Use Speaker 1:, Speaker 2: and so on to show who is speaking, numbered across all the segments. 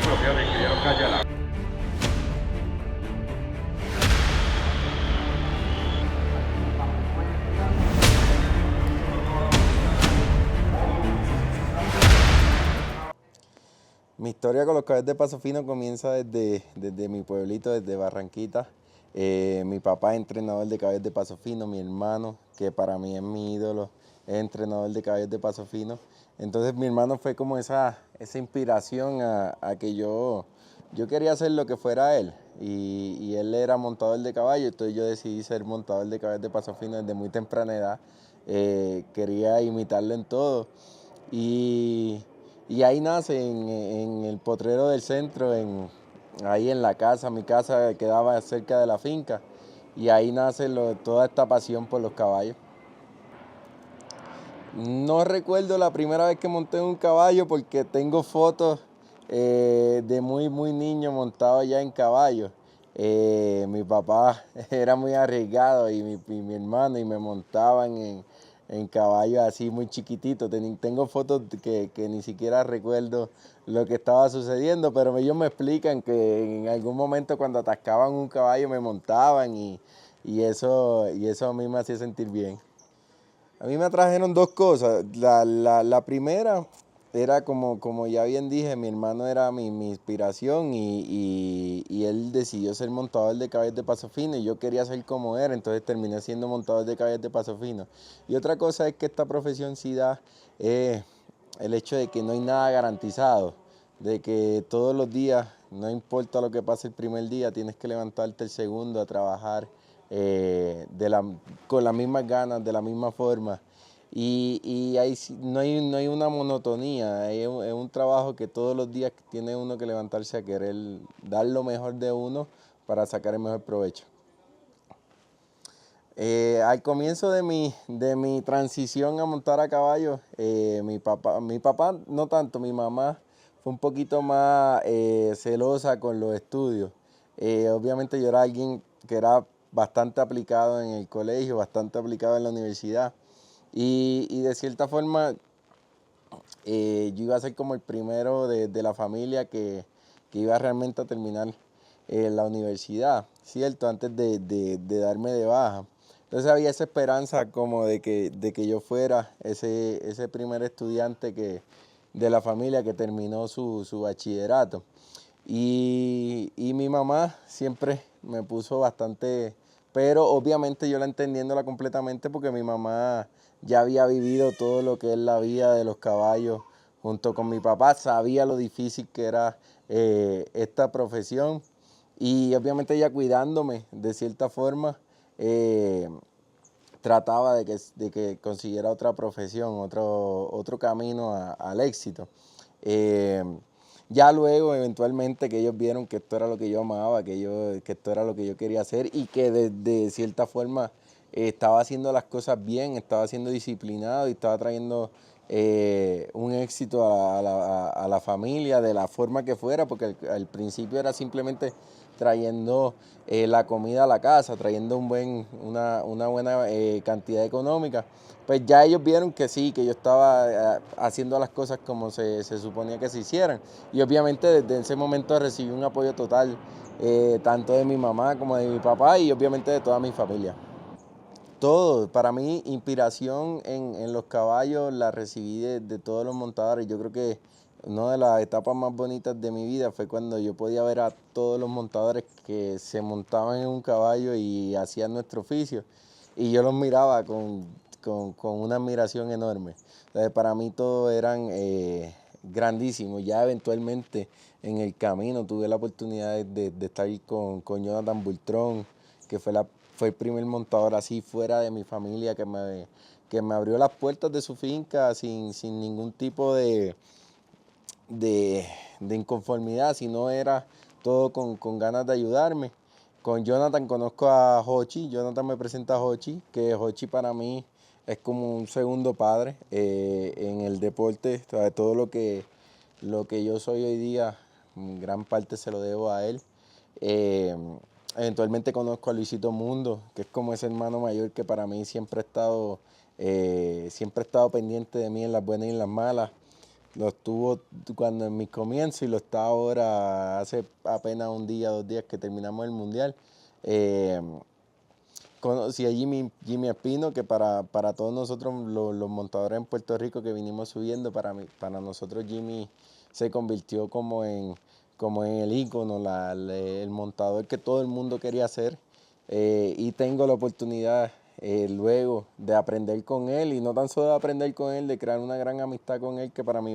Speaker 1: pero fíjate que ya no calla la...
Speaker 2: Mi historia con los caballos de Paso Fino comienza desde mi pueblito, desde Barranquita. Mi papá es entrenador de caballos de Paso Fino, mi hermano, que para mí es mi ídolo, es entrenador de caballos de Paso Fino. Entonces mi hermano fue como esa inspiración a que yo quería hacer lo que fuera él. Y él era montador de caballos, entonces yo decidí ser montador de caballos de Paso Fino desde muy temprana edad. Quería imitarlo en todo. Y, y ahí nace en el potrero del centro, ahí en la casa, mi casa quedaba cerca de la finca, y ahí nace toda esta pasión por los caballos. No recuerdo la primera vez que monté un caballo porque tengo fotos de muy niño montado ya en caballo. Mi papá era muy arriesgado y mi hermano y me montaban en caballos así muy chiquititos. Tengo fotos que ni siquiera recuerdo lo que estaba sucediendo, pero ellos me explican que en algún momento cuando atascaban un caballo me montaban y eso a mí me hacía sentir bien. A mí me atrajeron dos cosas. La primera era como ya bien dije, mi hermano era mi inspiración y él decidió ser montador de caballos de Paso Fino y yo quería ser como él, entonces terminé siendo montador de caballos de Paso Fino. Y otra cosa es que esta profesión sí da el hecho de que no hay nada garantizado, de que todos los días, no importa lo que pase el primer día, tienes que levantarte el segundo a trabajar con las mismas ganas, de la misma forma. Y ahí no hay una monotonía, es un trabajo que todos los días tiene uno que levantarse a querer dar lo mejor de uno para sacar el mejor provecho. Al comienzo de mi transición a montar a caballo, mi papá no tanto, mi mamá fue un poquito más celosa con los estudios. Obviamente yo era alguien que era bastante aplicado en el colegio, bastante aplicado en la universidad y de cierta forma yo iba a ser como el primero de la familia que iba realmente a terminar la universidad, ¿cierto? Antes de darme de baja. Entonces había esa esperanza como de que yo fuera ese primer estudiante de la familia que terminó su bachillerato. Y mi mamá siempre me puso bastante, pero obviamente yo la entendiéndola completamente porque mi mamá ya había vivido todo lo que es la vida de los caballos junto con mi papá, sabía lo difícil que era esta profesión y obviamente ella cuidándome de cierta forma trataba de que consiguiera otra profesión, otro camino al éxito. Eh, ya luego, eventualmente, que ellos vieron que esto era lo que yo amaba, que esto era lo que yo quería hacer y que de cierta forma estaba haciendo las cosas bien, estaba siendo disciplinado y estaba trayendo un éxito a la familia de la forma que fuera, porque al principio era simplemente trayendo la comida a la casa, trayendo una buena cantidad económica, pues ya ellos vieron que sí, que yo estaba haciendo las cosas como se suponía que se hicieran. Y obviamente desde ese momento recibí un apoyo total, tanto de mi mamá como de mi papá y obviamente de toda mi familia. Todo, para mí, inspiración en los caballos la recibí de todos los montadores. Yo creo que una de las etapas más bonitas de mi vida fue cuando yo podía ver a todos los montadores que se montaban en un caballo y hacían nuestro oficio. Y yo los miraba con una admiración enorme. Entonces, para mí todos eran grandísimos. Ya eventualmente en el camino tuve la oportunidad de estar con Jonathan Bultrón, que fue el primer montador así fuera de mi familia que me abrió las puertas de su finca sin ningún tipo de, de inconformidad, sino era todo con ganas de ayudarme. Con Jonathan conozco a Hochi, Jonathan me presenta a Hochi, que Hochi para mí es como un segundo padre en el deporte. O sea, todo lo que yo soy hoy día, en gran parte se lo debo a él. Eh, Eventualmente conozco a Luisito Mundo, que es como ese hermano mayor que para mí siempre ha estado pendiente de mí en las buenas y en las malas. lo estuvo cuando en mis comienzos y lo está ahora hace apenas un día, 2 días que terminamos el Mundial. Eh, Conocí a Jimmy Espino, que para todos nosotros los montadores en Puerto Rico que vinimos subiendo, para nosotros Jimmy se convirtió como en el ícono, el montador que todo el mundo quería ser. Y tengo la oportunidad luego de aprender con él, y no tan solo de aprender con él, de crear una gran amistad con él, que para mí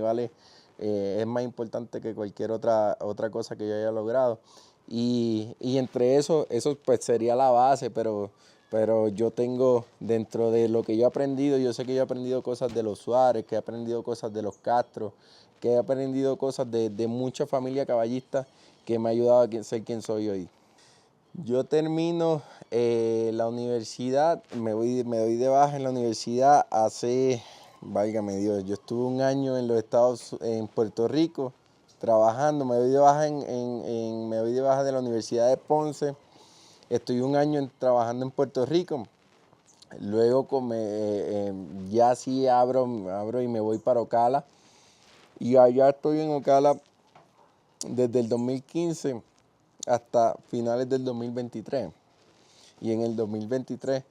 Speaker 2: es más importante que cualquier otra cosa que yo haya logrado. Y entre eso pues sería la base, pero yo tengo, dentro de lo que yo he aprendido, yo sé que yo he aprendido cosas de los Suárez, que he aprendido cosas de los Castro, que he aprendido cosas de mucha familia caballista que me ha ayudado a ser quien soy hoy. Yo termino la universidad, me doy de baja en la universidad hace, válgame Dios, yo estuve un año en Puerto Rico trabajando, me doy de baja me doy de baja de la Universidad de Ponce, estoy un año trabajando en Puerto Rico, luego ya sí abro y me voy para Ocala, y allá estoy en Ocala desde el 2015 hasta finales del 2023. Y en el 2023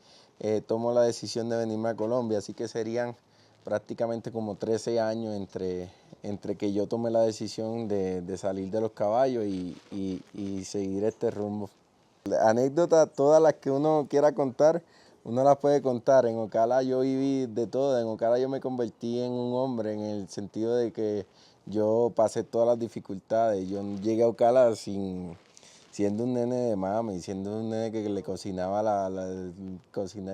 Speaker 2: tomo la decisión de venirme a Colombia, así que serían prácticamente como 13 años entre que yo tomé la decisión de salir de los caballos y seguir este rumbo. Anécdotas, todas las que uno quiera contar, uno las puede contar. En Ocala yo viví de todo, en Ocala yo me convertí en un hombre, en el sentido de que yo pasé todas las dificultades. Yo llegué a Ocala siendo un nene de mami, siendo un nene que le cocinaba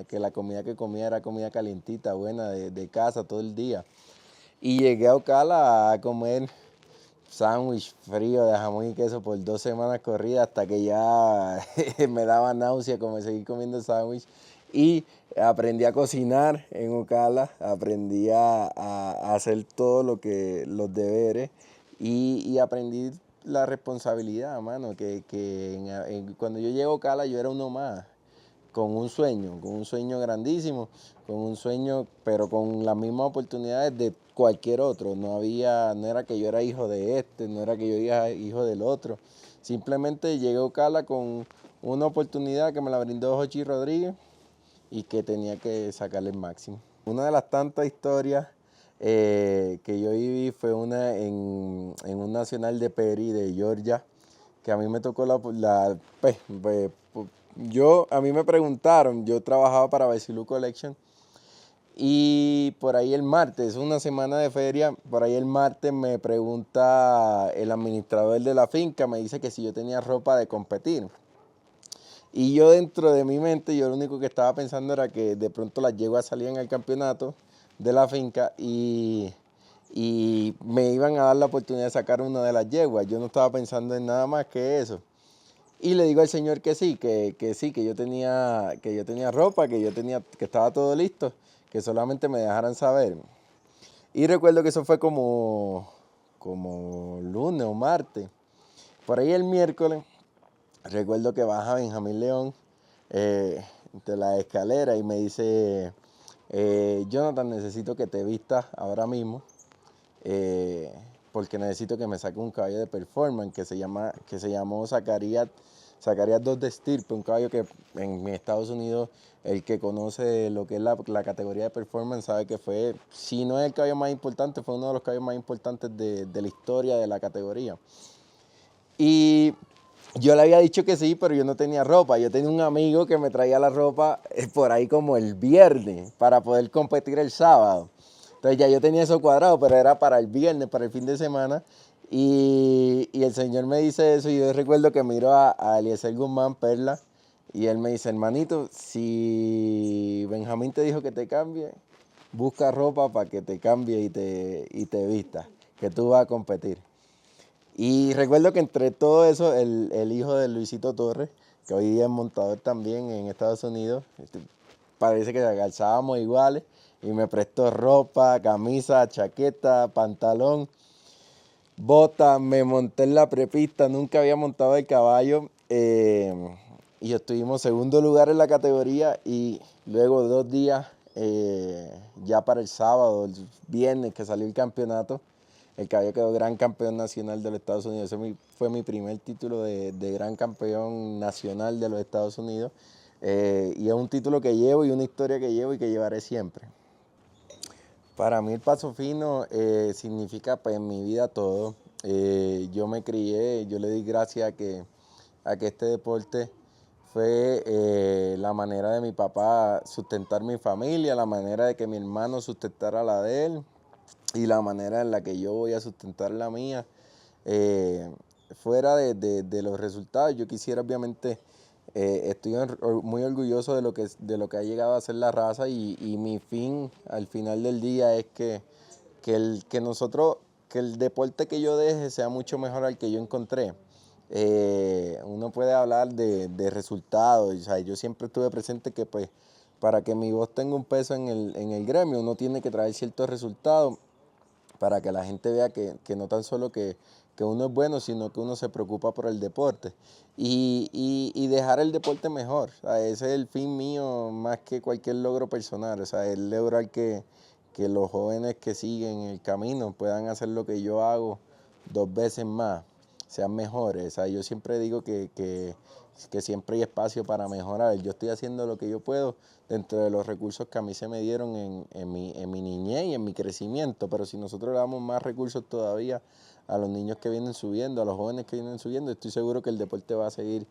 Speaker 2: que la comida que comía era comida calientita, buena, de casa todo el día. Y llegué a Ocala a comer sándwich frío de jamón y queso por 2 semanas corridas, hasta que ya me daba náusea como seguir comiendo sándwich. Y aprendí a cocinar en Ocala, aprendí a hacer todo los deberes, y aprendí la responsabilidad, mano, cuando yo llegué a Ocala yo era uno más, con un sueño grandísimo, con un sueño, pero con las mismas oportunidades de cualquier otro. No era que yo era hijo de este, no era que yo era hijo del otro. Simplemente llegué a Ocala con una oportunidad que me la brindó Jochi Rodríguez y que tenía que sacarle el máximo. Una de las tantas historias que yo viví fue una en un nacional de Perry, de Georgia, que a mí me tocó a mí me preguntaron, yo trabajaba para Basilú Collection, y por ahí el martes, una semana de feria, por ahí el martes me pregunta el administrador de la finca, me dice que si yo tenía ropa de competir. Y yo, dentro de mi mente, yo lo único que estaba pensando era que de pronto las yeguas salían al campeonato de la finca y me iban a dar la oportunidad de sacar una de las yeguas. Yo no estaba pensando en nada más que eso. Y le digo al señor que sí, que yo tenía ropa, que estaba todo listo, que solamente me dejaran saber. Y recuerdo que eso fue como lunes o martes. Por ahí el miércoles, recuerdo que baja Benjamín León de la escalera y me dice, Jonathan, necesito que te vistas ahora mismo, porque necesito que me saque un caballo de performance que se llamó Zacarías 2 de estirpe, un caballo que en Estados Unidos, el que conoce lo que es la categoría de performance sabe que fue, si no es el caballo más importante, fue uno de los caballos más importantes de la historia de la categoría. Y yo le había dicho que sí, pero yo no tenía ropa. Yo tenía un amigo que me traía la ropa por ahí como el viernes para poder competir el sábado. Entonces ya yo tenía eso cuadrado, pero era para el viernes, para el fin de semana. Y el señor me dice eso, y yo recuerdo que miro a Eliezer Guzmán Perla, y él me dice, hermanito, si Benjamín te dijo que te cambie, busca ropa para que te cambie y te vistas, que tú vas a competir. Y recuerdo que entre todo eso, el hijo de Luisito Torres, que hoy día es montador también en Estados Unidos, parece que calzábamos iguales, y me prestó ropa, camisa, chaqueta, pantalón, bota. Me monté en la prepista, nunca había montado el caballo, y estuvimos segundo lugar en la categoría, y luego 2 días, ya para el sábado, el viernes que salió el campeonato, el caballo quedó gran campeón nacional de los Estados Unidos. Fue mi primer título de gran campeón nacional de los Estados Unidos. Y es un título que llevo y una historia que llevo y que llevaré siempre. Para mí el paso fino significa pues en mi vida todo. Yo me crié, yo le di gracias a que este deporte fue la manera de mi papá sustentar mi familia, la manera de que mi hermano sustentara la de él y la manera en la que yo voy a sustentar la mía. Eh, Fuera de los resultados, yo quisiera obviamente, estoy muy orgulloso de lo que ha llegado a ser la raza y mi fin al final del día es que el deporte que yo deje sea mucho mejor al que yo encontré. Uno puede hablar de resultados, o sea, yo siempre estuve presente que pues para que mi voz tenga un peso en el gremio, uno tiene que traer ciertos resultados para que la gente vea que no tan solo que uno es bueno, sino que uno se preocupa por el deporte y dejar el deporte mejor. O sea, ese es el fin mío más que cualquier logro personal. O sea, el lograr que los jóvenes que siguen el camino puedan hacer lo que yo hago 2 veces más, sean mejores. O sea, yo siempre digo que siempre hay espacio para mejorar. Yo estoy haciendo lo que yo puedo dentro de los recursos que a mí se me dieron en mi niñez y en mi crecimiento, pero si nosotros le damos más recursos todavía a los niños que vienen subiendo, a los jóvenes que vienen subiendo, estoy seguro que el deporte va a seguir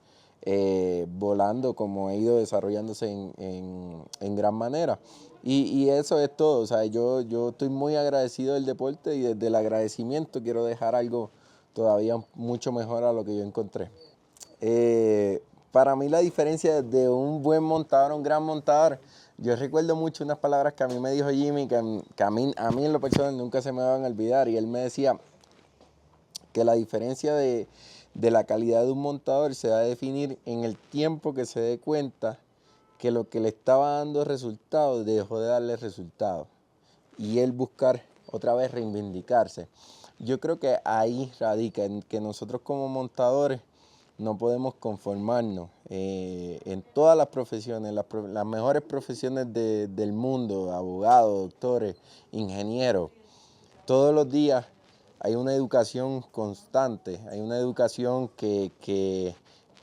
Speaker 2: volando como ha ido desarrollándose en gran manera. Y eso es todo, o sea, yo estoy muy agradecido del deporte y desde el agradecimiento quiero dejar algo todavía mucho mejor a lo que yo encontré. Para mí la diferencia de un buen montador a un gran montador, yo recuerdo mucho unas palabras que a mí me dijo Jimmy, que a mí en lo personal nunca se me van a olvidar, y él me decía que la diferencia de la calidad de un montador se va a definir en el tiempo que se dé cuenta que lo que le estaba dando resultados dejó de darle resultados y él buscar otra vez reivindicarse. Yo creo que ahí radica, en que nosotros como montadores no podemos conformarnos en todas las profesiones, las mejores profesiones del mundo, abogados, doctores, ingenieros. Todos los días hay una educación constante, hay una educación que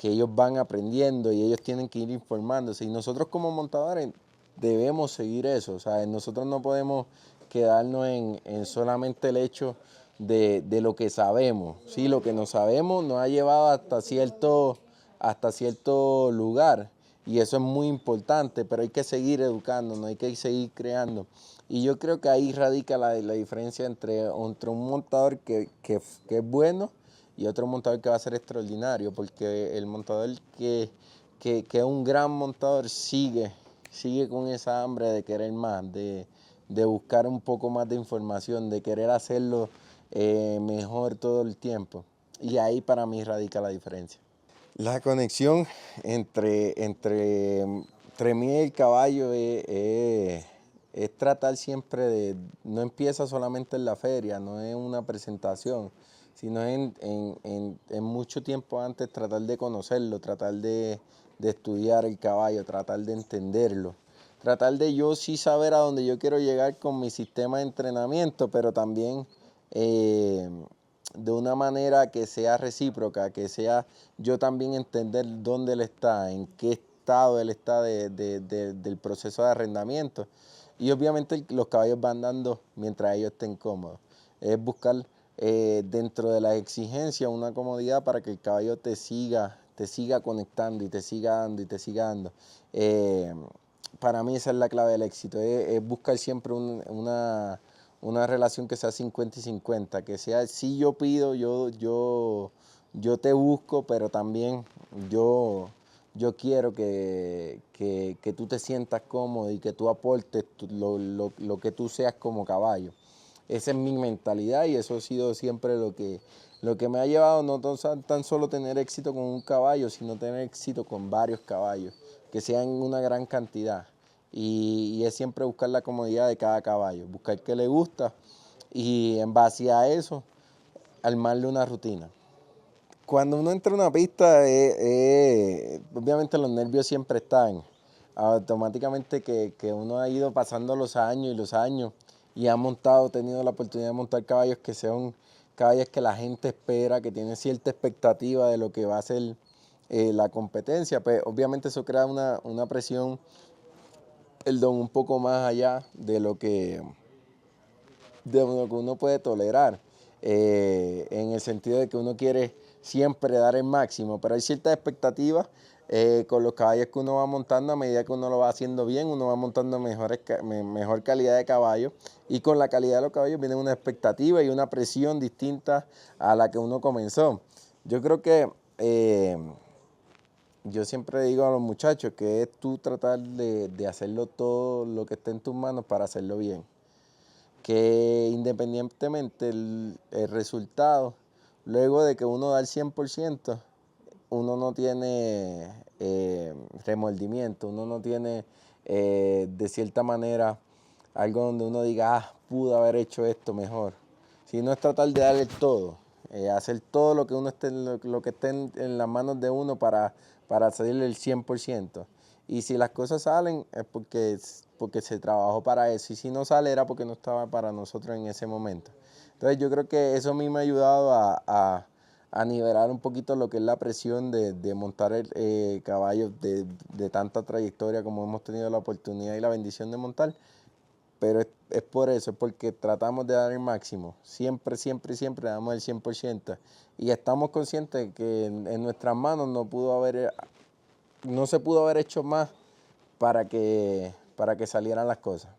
Speaker 2: ellos van aprendiendo y ellos tienen que ir informándose. Y nosotros como montadores debemos seguir eso, o sea, nosotros no podemos quedarnos en solamente el hecho de lo que sabemos. Sí, lo que no sabemos nos ha llevado hasta cierto lugar y eso es muy importante, pero hay que seguir educándonos, hay que seguir creando. Y yo creo que ahí radica la diferencia entre un montador que es bueno y otro montador que va a ser extraordinario, porque el montador que es un gran montador sigue con esa hambre de querer más, de buscar un poco más de información, de querer hacerlo mejor todo el tiempo. Y ahí para mí radica la diferencia. La conexión entre mí y el caballo es tratar siempre no empieza solamente en la feria, no es una presentación, sino en mucho tiempo antes tratar de conocerlo, tratar de estudiar el caballo, tratar de entenderlo, tratar de yo sí saber a dónde yo quiero llegar con mi sistema de entrenamiento, pero también eh, de una manera que sea recíproca, que sea yo también entender dónde él está, en qué estado él está del proceso de arrendamiento. Y obviamente los caballos van dando mientras ellos estén cómodos. Es buscar dentro de la exigencia una comodidad para que el caballo te siga conectando y te siga dando y te siga dando. Para mí esa es la clave del éxito, es buscar siempre una relación que sea 50 y 50, que sea, si yo pido, yo te busco, pero también yo quiero que tú te sientas cómodo y que tú aportes lo que tú seas como caballo. Esa es mi mentalidad y eso ha sido siempre lo que me ha llevado no tan solo tener éxito con un caballo, sino tener éxito con varios caballos, que sean una gran cantidad. Y es siempre buscar la comodidad de cada caballo, buscar qué le gusta y en base a eso armarle una rutina. Cuando uno entra a una pista, obviamente los nervios siempre están. Automáticamente que uno ha ido pasando los años y los años, y tenido la oportunidad de montar caballos que son caballos que la gente espera, que tienen cierta expectativa de lo que va a ser la competencia, pues obviamente eso crea una presión, un poco más allá de lo que uno puede tolerar, en el sentido de que uno quiere siempre dar el máximo, pero hay ciertas expectativas con los caballos que uno va montando. A medida que uno lo va haciendo bien, uno va montando mejor calidad de caballo, y con la calidad de los caballos viene una expectativa y una presión distinta a la que uno comenzó. Yo creo que yo siempre digo a los muchachos que es tú tratar de hacerlo todo lo que esté en tus manos para hacerlo bien, que independientemente el resultado, luego de que uno da el 100%, uno no tiene remordimiento, uno no tiene de cierta manera algo donde uno diga, pude haber hecho esto mejor. Sino es tratar de dar el todo, hacer todo lo que uno esté, lo que esté en las manos de uno para salir el 100%. Y si las cosas salen es porque se trabajó para eso, y si no sale era porque no estaba para nosotros en ese momento. Entonces yo creo que eso a mí me ha ayudado a nivelar un poquito lo que es la presión de montar caballos de tanta trayectoria como hemos tenido la oportunidad y la bendición de montar. Pero es por eso, es porque tratamos de dar el máximo. Siempre, siempre, siempre damos el 100%. Y estamos conscientes de que en nuestras manos no se pudo haber hecho más para que salieran las cosas.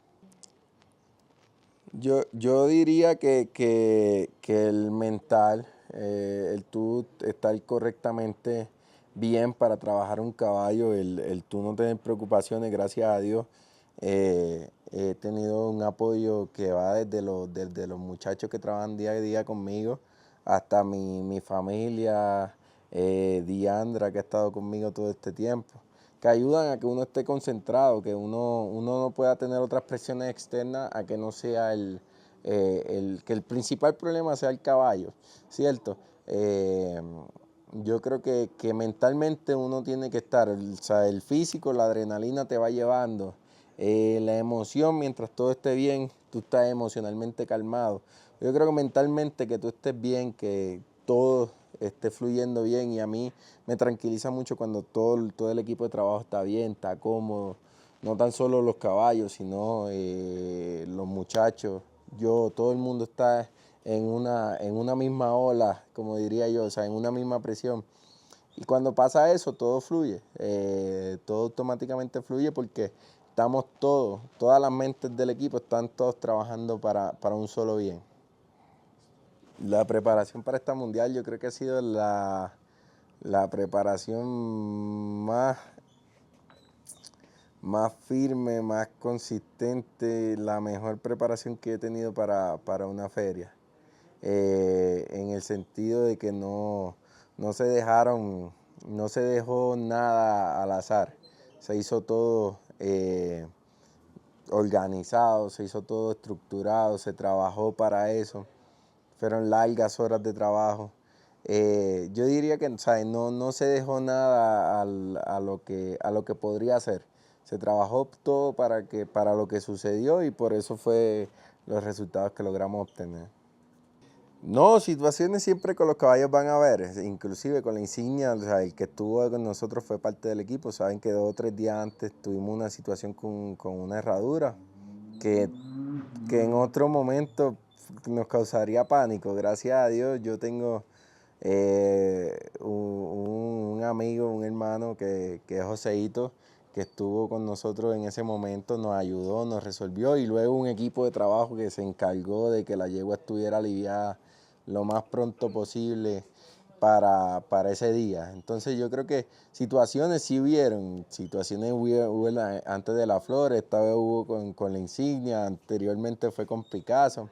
Speaker 2: Yo diría que el mental, el tú estar correctamente bien para trabajar un caballo, el tú no tener preocupaciones, gracias a Dios, he tenido un apoyo que va desde los muchachos que trabajan día a día conmigo hasta mi familia, Diandra, que ha estado conmigo todo este tiempo, que ayudan a que uno esté concentrado, que uno no pueda tener otras presiones externas a que no sea que el principal problema sea el caballo, ¿cierto? Yo creo que mentalmente uno tiene que estar, o sea, el físico, la adrenalina te va llevando, la emoción, mientras todo esté bien, tú estás emocionalmente calmado. Yo creo que mentalmente que tú estés bien, que todo esté fluyendo bien, y a mí me tranquiliza mucho cuando todo el equipo de trabajo está bien, está cómodo, no tan solo los caballos, sino los muchachos, todo el mundo está en una misma ola, como diría yo, o sea, en una misma presión. Y cuando pasa eso, todo fluye, todo automáticamente fluye porque estamos todas las mentes del equipo están todos trabajando para un solo bien. La preparación para esta mundial yo creo que ha sido la preparación más firme, más consistente, la mejor preparación que he tenido para una feria. En el sentido de que no se dejó nada al azar. Se hizo todo organizado, se hizo todo estructurado, se trabajó para eso. Fueron largas horas de trabajo. Yo diría que, ¿sabes? No se dejó nada a lo que podría ser. Se trabajó todo para lo que sucedió, y por eso fue los resultados que logramos obtener. No, situaciones siempre con los caballos van a haber, inclusive con la insignia, o sea, el que estuvo con nosotros fue parte del equipo. Saben que 2 o 3 días antes tuvimos una situación con una herradura que, que en otro momento nos causaría pánico. Gracias a Dios yo tengo un amigo, un hermano que es Joseito, que estuvo con nosotros en ese momento, nos ayudó, nos resolvió, y luego un equipo de trabajo que se encargó de que la yegua estuviera aliviada lo más pronto posible para ese día. Entonces yo creo que situaciones sí hubieron, hubo antes de la flor, esta vez hubo con la insignia, anteriormente fue con Picasso.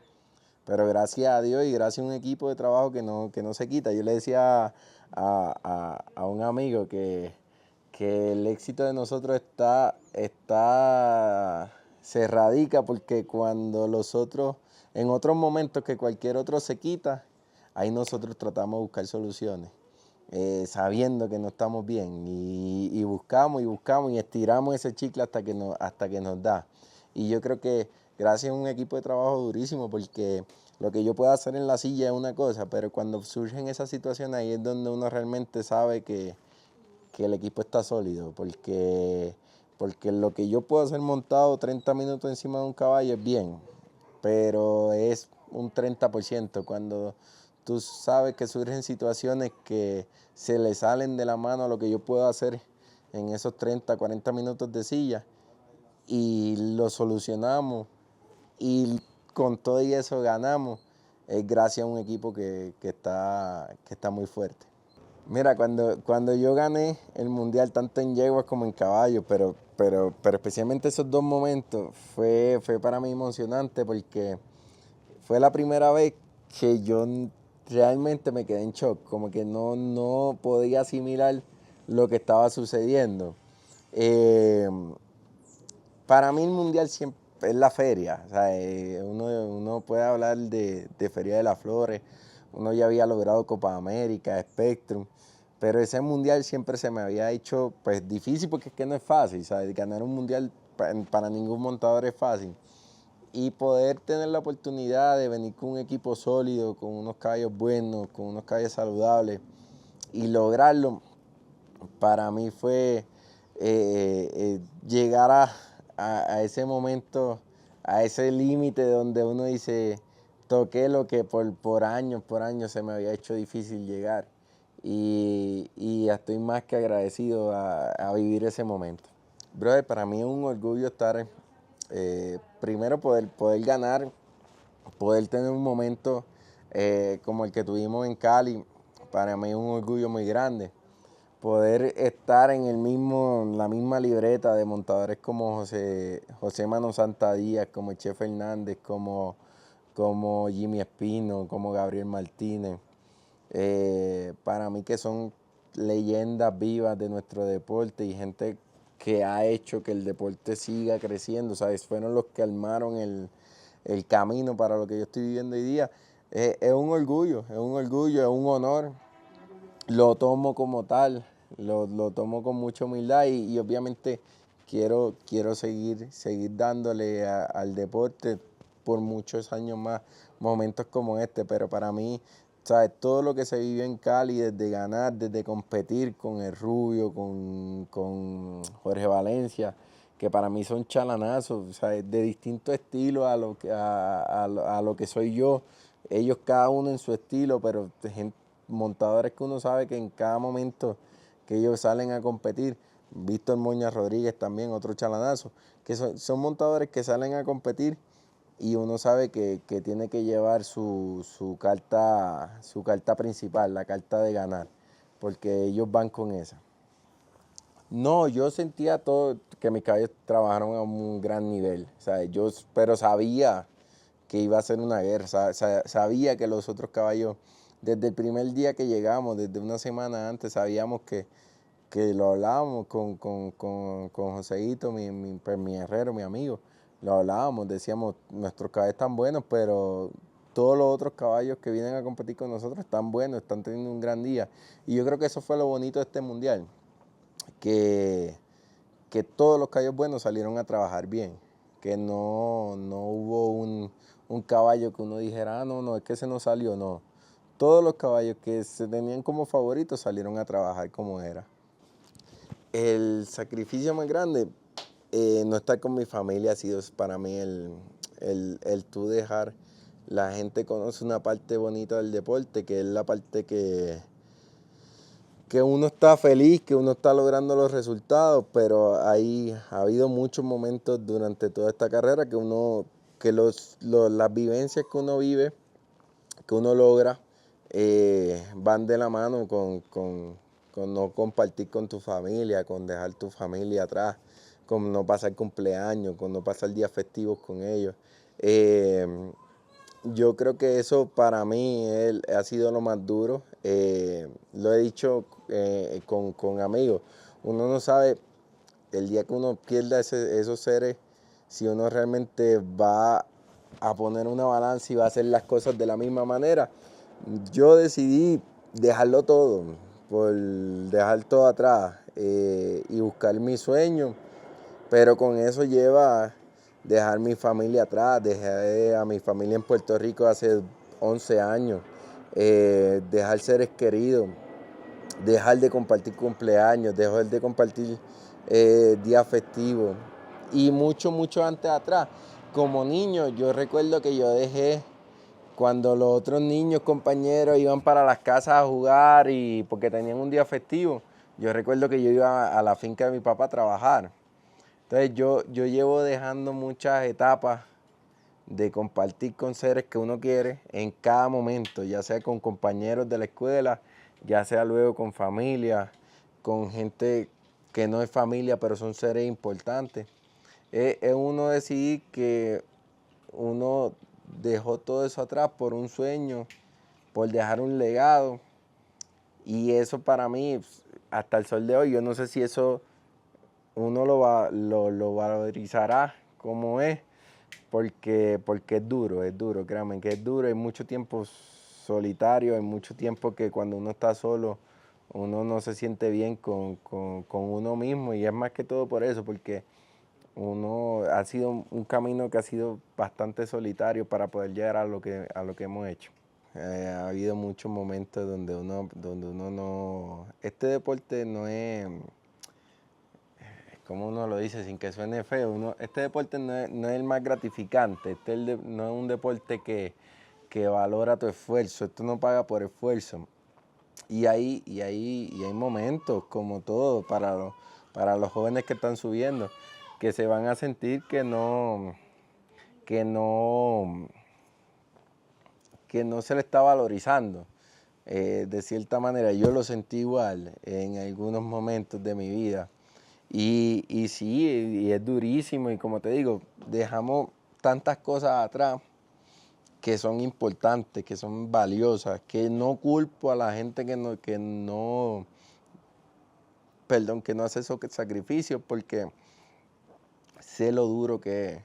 Speaker 2: Pero gracias a Dios y gracias a un equipo de trabajo que no se quita. Yo le decía a un amigo que el éxito de nosotros se radica porque cuando los otros, en otros momentos que cualquier otro se quita, ahí nosotros tratamos de buscar soluciones, sabiendo que no estamos bien, y buscamos y buscamos y estiramos ese chicle hasta que nos da. Y yo creo que gracias a un equipo de trabajo durísimo, porque lo que yo pueda hacer en la silla es una cosa, pero cuando surgen esas situaciones ahí es donde uno realmente sabe que el equipo está sólido, porque lo que yo puedo hacer montado 30 minutos encima de un caballo es bien, pero es un 30%. Cuando tú sabes que surgen situaciones que se le salen de la mano a lo que yo puedo hacer en esos 30, 40 minutos de silla y lo solucionamos y con todo y eso ganamos, es gracias a un equipo que está muy fuerte. Mira, cuando yo gané el mundial, tanto en yeguas como en caballos, pero especialmente esos dos momentos, fue para mí emocionante porque fue la primera vez que yo realmente me quedé en shock, como que no podía asimilar lo que estaba sucediendo. Eh, para mí el mundial siempre es la feria, o sea, uno puede hablar de Feria de las Flores, uno ya había logrado Copa América, Spectrum, pero ese mundial siempre se me había hecho pues difícil porque es que no es fácil, ¿sabes? Ganar un mundial para ningún montador es fácil. Y poder tener la oportunidad de venir con un equipo sólido, con unos caballos buenos, con unos caballos saludables y lograrlo, para mí fue llegar a ese momento, a ese límite donde uno dice, toqué lo que por años se me había hecho difícil llegar. Y estoy más que agradecido a vivir ese momento. Brother, para mí es un orgullo estar, primero poder ganar, poder tener un momento como el que tuvimos en Cali, para mí es un orgullo muy grande. Poder estar en la misma libreta de montadores como José Mano Santadías, como Che Fernández, como Jimmy Espino, como Gabriel Martínez. Para mí que son leyendas vivas de nuestro deporte y gente que ha hecho que el deporte siga creciendo, ¿sabes? Fueron los que armaron el camino para lo que yo estoy viviendo hoy día. Es un orgullo, es un honor. Lo tomo como tal, lo tomo con mucha humildad y obviamente quiero seguir dándole al deporte por muchos años más, momentos como este, pero para mí, ¿sabes? Todo lo que se vivió en Cali, desde ganar, desde competir con el Rubio, con Jorge Valencia, que para mí son chalanazos, ¿sabes? De distinto estilo a lo que soy yo, ellos cada uno en su estilo, pero montadores que uno sabe que en cada momento que ellos salen a competir, Víctor Moña Rodríguez también, otro chalanazo, que son montadores que salen a competir y uno sabe que tiene que llevar su carta principal, la carta de ganar, porque ellos van con esa. No, yo sentía todo que mis caballos trabajaron a un gran nivel, ¿sabes? Pero sabía que iba a ser una guerra, sabía que los otros caballos, desde el primer día que llegamos, desde una semana antes, sabíamos que lo hablábamos con Joseito, pues, mi herrero, mi amigo, lo hablábamos, decíamos, nuestros caballos están buenos, pero todos los otros caballos que vienen a competir con nosotros están buenos, están teniendo un gran día. Y yo creo que eso fue lo bonito de este mundial, que, que todos los caballos buenos salieron a trabajar bien, que no hubo un caballo que uno dijera, no, es que ese no salió, no. Todos los caballos que se tenían como favoritos salieron a trabajar como era. El sacrificio más grande, no estar con mi familia ha sido para mí el tú dejar. La gente conoce una parte bonita del deporte, que es la parte que uno está feliz, que uno está logrando los resultados, pero ha habido muchos momentos durante toda esta carrera que las vivencias que uno vive, que uno logra, van de la mano con no compartir con tu familia, con dejar tu familia atrás, con no pasar cumpleaños, con no pasar días festivos con ellos. Yo creo que eso para mí ha sido lo más duro. Lo he dicho con amigos. Uno no sabe el día que uno pierda esos seres, si uno realmente va a poner una balanza y va a hacer las cosas de la misma manera. Yo decidí dejarlo todo, por dejar todo atrás y buscar mi sueño, pero con eso lleva dejar mi familia atrás, dejé a mi familia en Puerto Rico hace 11 años, dejar seres queridos, dejar de compartir cumpleaños, dejar de compartir días festivos y mucho, mucho antes atrás. Como niño, yo recuerdo que yo dejé cuando los otros niños, compañeros, iban para las casas a jugar y porque tenían un día festivo. Yo recuerdo que yo iba a la finca de mi papá a trabajar. Entonces yo llevo dejando muchas etapas de compartir con seres que uno quiere en cada momento, ya sea con compañeros de la escuela, ya sea luego con familia, con gente que no es familia, pero son seres importantes. Es uno decidir que uno dejó todo eso atrás por un sueño, por dejar un legado. Y eso para mí, hasta el sol de hoy, yo no sé si eso uno lo valorizará como es, porque es duro, créanme que es duro, hay mucho tiempo solitario, hay mucho tiempo que cuando uno está solo, uno no se siente bien con uno mismo y es más que todo por eso, porque uno ha sido un camino que ha sido bastante solitario para poder llegar a lo que hemos hecho. Ha habido muchos momentos donde uno no... Este deporte no es, como uno lo dice sin que suene feo, este deporte no es el más gratificante, no es un deporte que valora tu esfuerzo, esto no paga por esfuerzo. Y hay momentos, como todo, para los jóvenes que están subiendo, que se van a sentir que no, que no se le está valorizando. De cierta manera, yo lo sentí igual en algunos momentos de mi vida. Y sí, y es durísimo. Y como te digo, dejamos tantas cosas atrás que son importantes, que son valiosas, que no culpo a la gente que no hace esos sacrificios porque sé lo duro que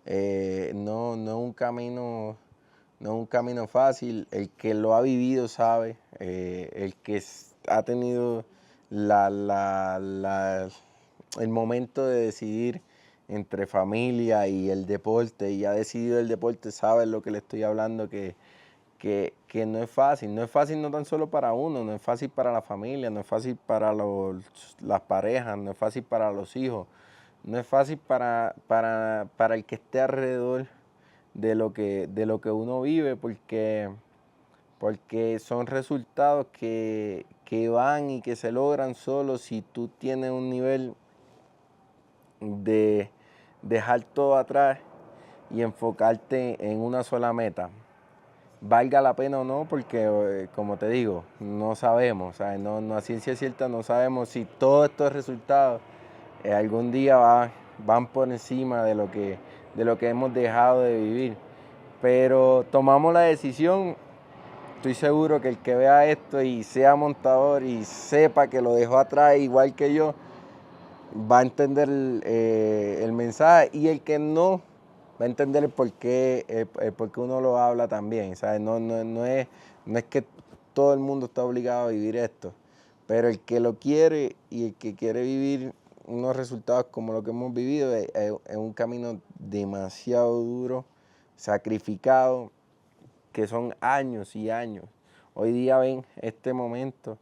Speaker 2: es. No es un camino, no es un camino fácil. El que lo ha vivido sabe. El que ha tenido el momento de decidir entre familia y el deporte y ha decidido el deporte sabe lo que le estoy hablando, que no es fácil. No es fácil no tan solo para uno, no es fácil para la familia, no es fácil para las parejas, no es fácil para los hijos. No es fácil para el que esté alrededor de lo que uno vive porque son resultados que van y que se logran solo si tú tienes un nivel de dejar todo atrás y enfocarte en una sola meta. Valga la pena o no, porque como te digo, no sabemos, ¿sabes? No, a ciencia cierta no sabemos si todos estos resultados algún día van por encima de lo que hemos dejado de vivir. Pero tomamos la decisión, estoy seguro que el que vea esto y sea montador y sepa que lo dejó atrás igual que yo, va a entender el mensaje y el que no va a entender el por qué uno lo habla también, ¿sabes? No es que todo el mundo está obligado a vivir esto, pero el que lo quiere y el que quiere vivir unos resultados como lo que hemos vivido es un camino demasiado duro, sacrificado, que son años y años. Hoy día ven este momento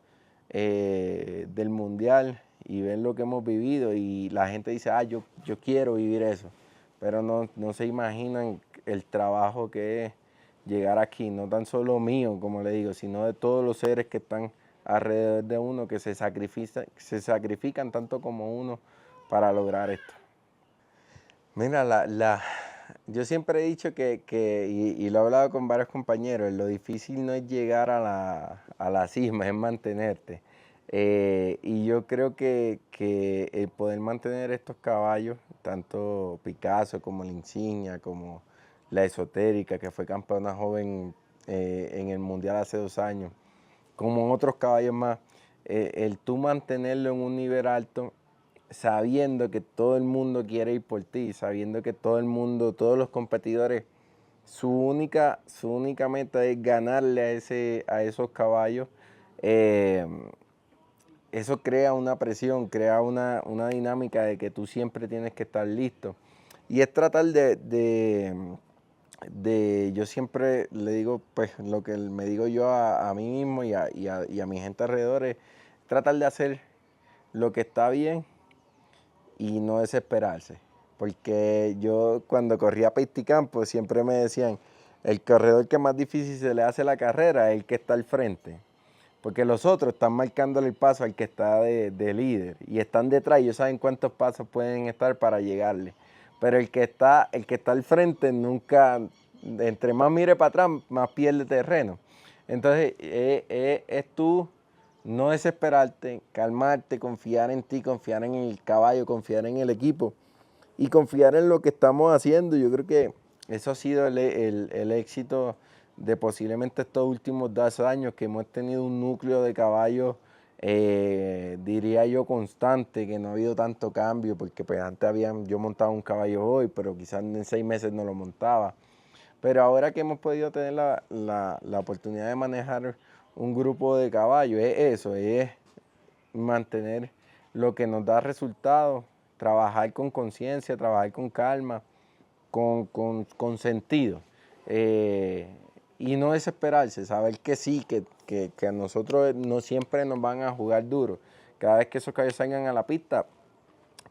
Speaker 2: del mundial y ven lo que hemos vivido y la gente dice, yo quiero vivir eso, pero no se imaginan el trabajo que es llegar aquí, no tan solo mío, como le digo, sino de todos los seres que están alrededor de uno, que se sacrifican tanto como uno para lograr esto. Mira, yo siempre he dicho y lo he hablado con varios compañeros, lo difícil no es llegar a la cima, es mantenerte. Y yo creo que el poder mantener estos caballos, tanto Picasso como la Insignia, como la Esotérica, que fue campeona joven en el Mundial hace 2 años, como otros caballos más, el tú mantenerlo en un nivel alto, sabiendo que todo el mundo quiere ir por ti, sabiendo que todo el mundo, todos los competidores, su única meta es ganarle a esos caballos. eh, Eso crea una presión, crea una dinámica de que tú siempre tienes que estar listo. y es tratar yo siempre le digo, pues lo que me digo yo a mí mismo y a mi gente alrededor es tratar de hacer lo que está bien y no desesperarse. Porque yo cuando corría Campo siempre me decían, el corredor que más difícil se le hace la carrera es el que está al frente. Porque los otros están marcándole el paso al que está de líder y están detrás y ellos saben cuántos pasos pueden estar para llegarle. Pero el que está al frente nunca, entre más mire para atrás, más pierde terreno. Entonces es tú no desesperarte, calmarte, confiar en ti, confiar en el caballo, confiar en el equipo y confiar en lo que estamos haciendo. Yo creo que eso ha sido el éxito de posiblemente estos últimos 2 años, que hemos tenido un núcleo de caballos, diría yo, constante, que no ha habido tanto cambio, porque pues antes yo montaba un caballo hoy, pero quizás en 6 meses no lo montaba. Pero ahora que hemos podido tener la oportunidad de manejar un grupo de caballos, es eso, es mantener lo que nos da resultados, trabajar con conciencia, trabajar con calma, con sentido. Y no desesperarse, saber que sí, que a nosotros no siempre nos van a jugar duro. Cada vez que esos caballos salgan a la pista,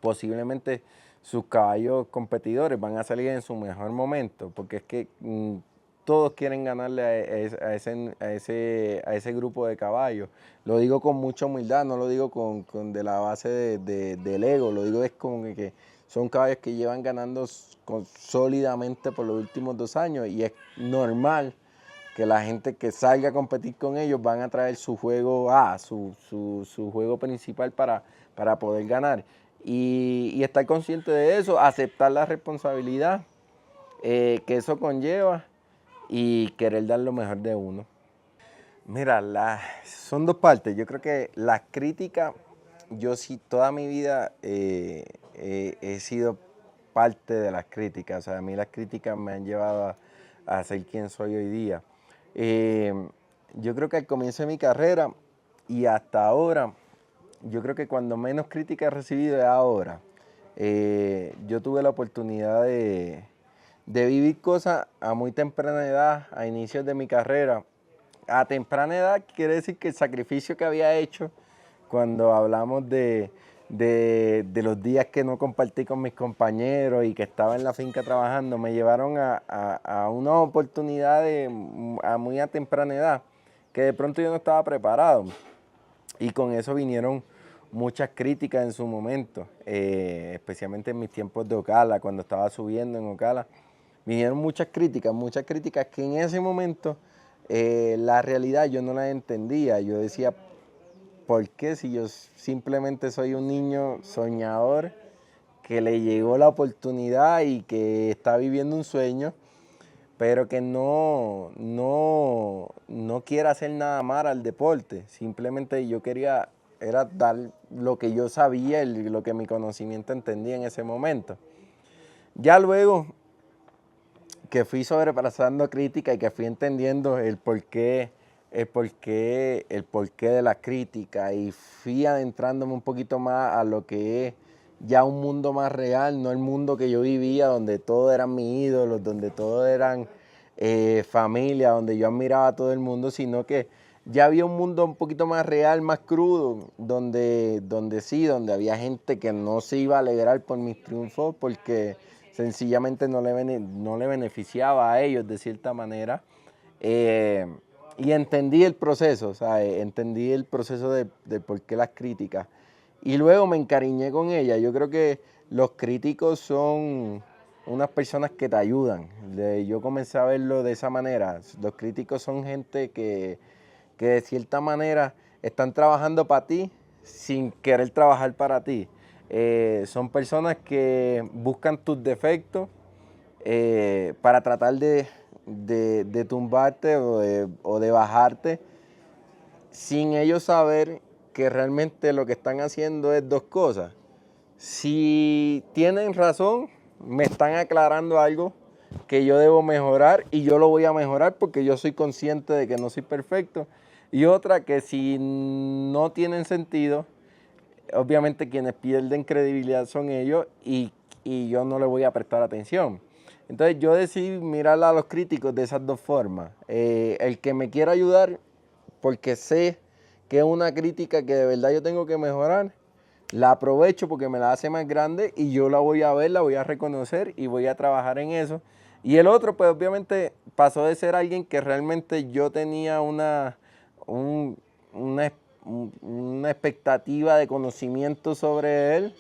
Speaker 2: posiblemente sus caballos competidores van a salir en su mejor momento, porque es que todos quieren ganarle a ese grupo de caballos. Lo digo con mucha humildad, no lo digo de la base del ego, lo digo es como que son caballos que llevan ganando sólidamente por los últimos 2 años y es normal que la gente que salga a competir con ellos van a traer su juego su juego principal para poder ganar. Y estar consciente de eso, aceptar la responsabilidad que eso conlleva y querer dar lo mejor de uno. Mira, son 2 partes. Yo creo que las críticas, yo sí toda mi vida he sido parte de las críticas. O sea, a mí las críticas me han llevado a ser quien soy hoy día. Eh, yo creo que al comienzo de mi carrera y hasta ahora, yo creo que cuando menos críticas he recibido es ahora. Yo tuve la oportunidad de vivir cosas a muy temprana edad, a inicios de mi carrera. A temprana edad quiere decir que el sacrificio que había hecho cuando hablamos de los días que no compartí con mis compañeros y que estaba en la finca trabajando, me llevaron a una oportunidad a muy a temprana edad, que de pronto yo no estaba preparado. Y con eso vinieron muchas críticas en su momento, especialmente en mis tiempos de Ocala, cuando estaba subiendo en Ocala. Vinieron muchas críticas que en ese momento la realidad yo no la entendía. Yo decía, ¿por qué si yo simplemente soy un niño soñador que le llegó la oportunidad y que está viviendo un sueño, pero que no quiere hacer nada más al deporte? Simplemente yo quería era dar lo que yo sabía y lo que mi conocimiento entendía en ese momento. Ya luego que fui sobrepasando crítica y que fui entendiendo el porqué de la crítica y fui adentrándome un poquito más a lo que es ya un mundo más real, no el mundo que yo vivía, donde todos eran mis ídolos, donde todos eran familia, donde yo admiraba a todo el mundo, sino que ya había un mundo un poquito más real, más crudo, donde había gente que no se iba a alegrar por mis triunfos porque sencillamente no le beneficiaba a ellos de cierta manera. Y entendí el proceso, o sea, entendí el proceso de por qué las críticas. Y luego me encariñé con ellas. Yo creo que los críticos son unas personas que te ayudan. Yo comencé a verlo de esa manera. Los críticos son gente que de cierta manera están trabajando para ti sin querer trabajar para ti. Son personas que buscan tus defectos para tratar de tumbarte o de bajarte sin ellos saber que realmente lo que están haciendo es 2 cosas. Si tienen razón, me están aclarando algo que yo debo mejorar y yo lo voy a mejorar porque yo soy consciente de que no soy perfecto. Y otra, que si no tienen sentido, obviamente quienes pierden credibilidad son ellos y y yo no le voy a prestar atención. Entonces yo decidí mirar a los críticos de esas dos formas. El que me quiera ayudar porque sé que es una crítica que de verdad yo tengo que mejorar, la aprovecho porque me la hace más grande y yo la voy a ver, la voy a reconocer y voy a trabajar en eso. Y el otro, pues obviamente pasó de ser alguien que realmente yo tenía una, una, una expectativa de conocimiento sobre él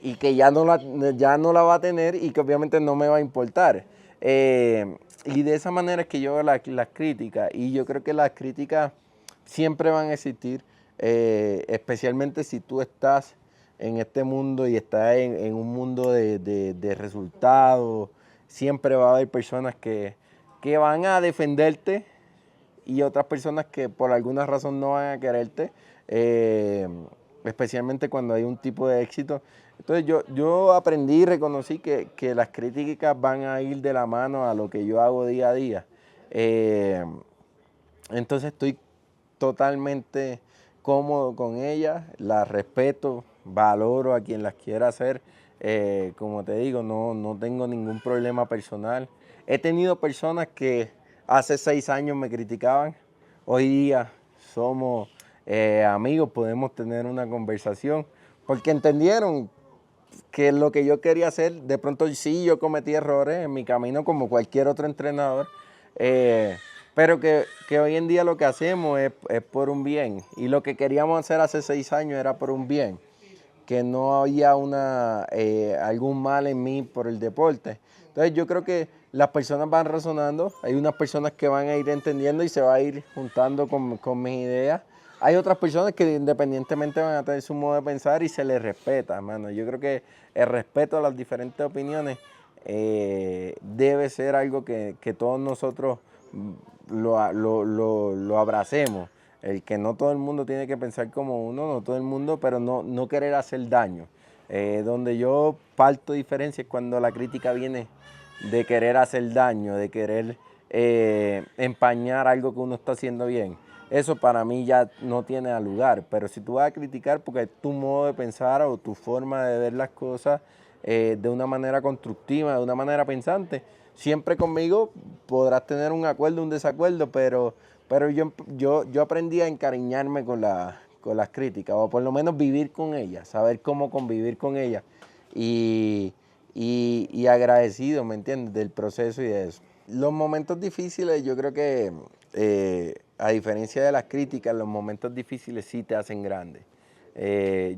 Speaker 2: y que ya no la va a tener y que obviamente no me va a importar. Y de esa manera es que yo veo las críticas, y yo creo que las críticas siempre van a existir, especialmente si tú estás en este mundo y estás en un mundo de resultados. Siempre va a haber personas que van a defenderte y otras personas que por alguna razón no van a quererte, eh, especialmente cuando hay un tipo de éxito. Entonces yo aprendí y reconocí que las críticas van a ir de la mano a lo que yo hago día a día. Entonces estoy totalmente cómodo con ellas, las respeto, valoro a quien las quiera hacer. Como te digo, no tengo ningún problema personal. He tenido personas que hace 6 años me criticaban, hoy día somos amigos, podemos tener una conversación, porque entendieron que lo que yo quería hacer, de pronto sí yo cometí errores en mi camino como cualquier otro entrenador, pero que hoy en día lo que hacemos es por un bien, y lo que queríamos hacer hace 6 años era por un bien, que no había algún mal en mí por el deporte. Entonces yo creo que las personas van razonando, hay unas personas que van a ir entendiendo y se va a ir juntando con mis ideas. Hay otras personas que independientemente van a tener su modo de pensar y se les respeta, hermano. Yo creo que el respeto a las diferentes opiniones debe ser algo que todos nosotros lo abracemos. El que no todo el mundo tiene que pensar como uno, no todo el mundo, pero no querer hacer daño. Donde yo parto diferencia es cuando la crítica viene de querer hacer daño, de querer empañar algo que uno está haciendo bien. Eso para mí ya no tiene lugar, pero si tú vas a criticar porque es tu modo de pensar o tu forma de ver las cosas de una manera constructiva, de una manera pensante, siempre conmigo podrás tener un acuerdo, un desacuerdo, pero yo aprendí a encariñarme con las críticas, o por lo menos vivir con ellas, saber cómo convivir con ellas, y agradecido, ¿me entiendes?, del proceso y de eso. Los momentos difíciles, yo creo que, a diferencia de las críticas, los momentos difíciles sí te hacen grande.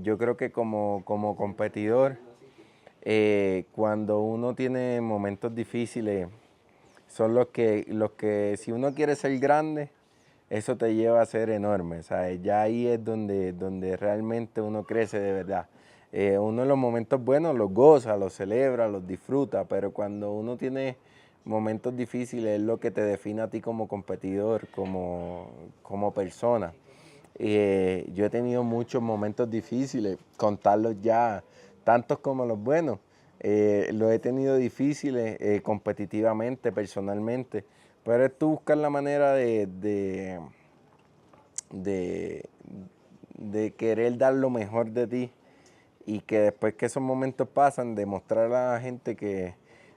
Speaker 2: Yo creo que como competidor, cuando uno tiene momentos difíciles, son los que si uno quiere ser grande, eso te lleva a ser enorme, ¿sabes? Ya ahí es donde realmente uno crece de verdad. Uno en los momentos buenos los goza, los celebra, los disfruta, pero cuando uno tiene momentos difíciles es lo que te define a ti como competidor, como persona. Yo he tenido muchos momentos difíciles, contarlos ya, tantos como los buenos. Los he tenido difíciles competitivamente, personalmente, pero es tú buscar la manera de, de querer dar lo mejor de ti, y que después que esos momentos pasan, demostrar a la gente que